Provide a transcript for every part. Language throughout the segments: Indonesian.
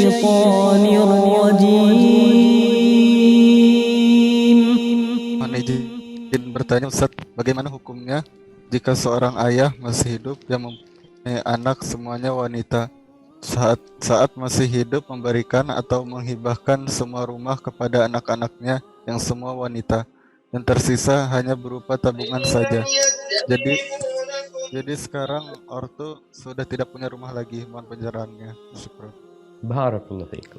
الشيطان الرجيم. Mohon izin bertanya Ustaz, bagaimana hukumnya jika seorang ayah masih hidup yang mempunyai anak semuanya wanita, saat masih hidup memberikan atau menghibahkan semua rumah kepada anak-anaknya yang semua wanita, dan tersisa hanya berupa tabungan saja. Jadi jadi sekarang ortu sudah tidak punya rumah lagi, mohon pencerahannya. Syukran. Barakallahu fiikum.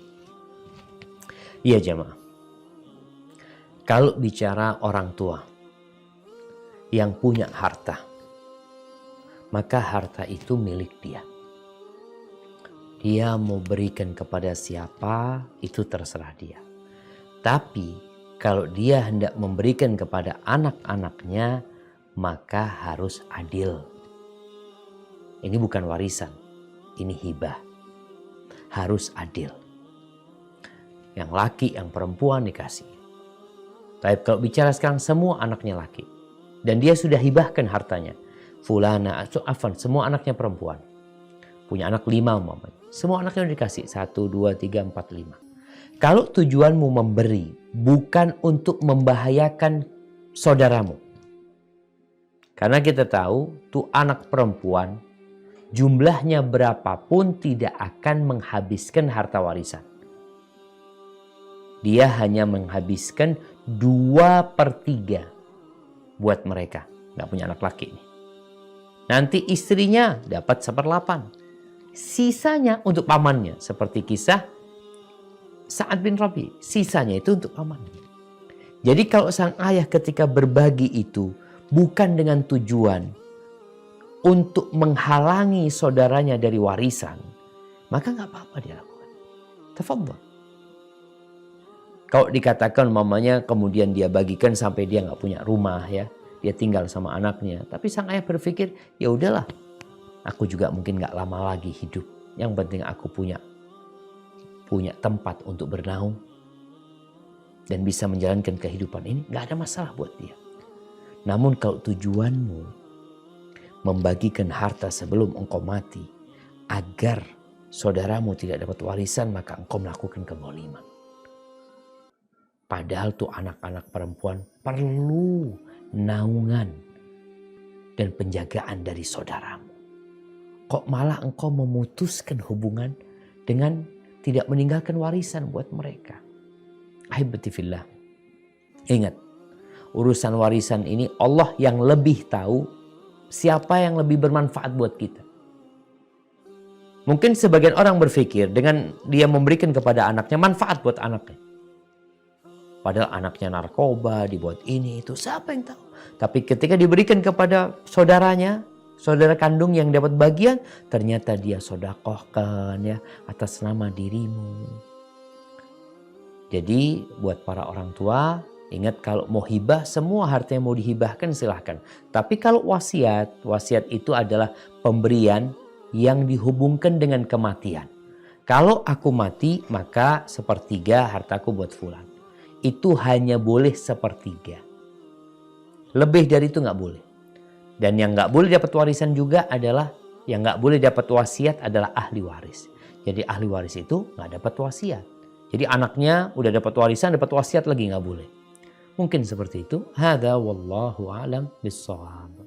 Iya jemaah. Kalau bicara orang tua yang punya harta, maka harta itu milik dia. Dia mau berikan kepada siapa, itu terserah dia. Tapi kalau dia hendak memberikan kepada anak-anaknya, maka harus adil. Ini bukan warisan, ini hibah. Harus adil. Yang laki, yang perempuan dikasih. Tapi kalau bicara sekarang semua anaknya laki. Dan dia sudah hibahkan hartanya. Fulana, semua anaknya perempuan. Punya anak 5 umpamanya. Semua anaknya udah dikasih. 1, 2, 3, 4, 5. Kalau tujuanmu memberi bukan untuk membahayakan saudaramu. Karena kita tahu tuh anak perempuan jumlahnya berapapun tidak akan menghabiskan harta warisan. Dia hanya menghabiskan 2/3 buat mereka. Nggak punya anak laki nih. Nanti istrinya dapat 1/8. Sisanya untuk pamannya. Seperti kisah Sa'ad bin Rabi. Sisanya itu untuk pamannya. Jadi kalau sang ayah ketika berbagi itu bukan dengan tujuan untuk menghalangi saudaranya dari warisan, maka nggak apa-apa dia lakukan. Tafadhol. Kalau dikatakan mamanya kemudian dia bagikan sampai dia nggak punya rumah ya, dia tinggal sama anaknya. Tapi sang ayah berpikir, ya udahlah, aku juga mungkin nggak lama lagi hidup. Yang penting aku punya tempat untuk bernaung dan bisa menjalankan kehidupan ini, nggak ada masalah buat dia. Namun kalau tujuanmu membagikan harta sebelum engkau mati agar saudaramu tidak dapat warisan, maka engkau melakukan kezaliman. Padahal tuh anak-anak perempuan perlu naungan dan penjagaan dari saudaramu. Kok malah engkau memutuskan hubungan dengan tidak meninggalkan warisan buat mereka? Ahibati fillah. Ingat, urusan warisan ini Allah yang lebih tahu siapa yang lebih bermanfaat buat kita. Mungkin sebagian orang berpikir dengan dia memberikan kepada anaknya manfaat buat anaknya. Padahal anaknya narkoba, dibuat ini itu, siapa yang tahu. Tapi ketika diberikan kepada saudaranya, saudara kandung yang dapat bagian, ternyata dia sedekahkan ya atas nama dirimu. Jadi buat para orang tua, ingat kalau mau hibah, semua harta yang mau dihibahkan silahkan. Tapi kalau wasiat itu adalah pemberian yang dihubungkan dengan kematian. Kalau aku mati, maka 1/3 hartaku buat fulan. Itu hanya boleh 1/3. Lebih dari itu nggak boleh. Dan yang nggak boleh dapat warisan juga adalah, yang nggak boleh dapat wasiat adalah ahli waris. Jadi ahli waris itu nggak dapat wasiat. Jadi anaknya udah dapat warisan, dapat wasiat lagi nggak boleh. Mungkin seperti itu. Hadza wallahu a'lam bissawab.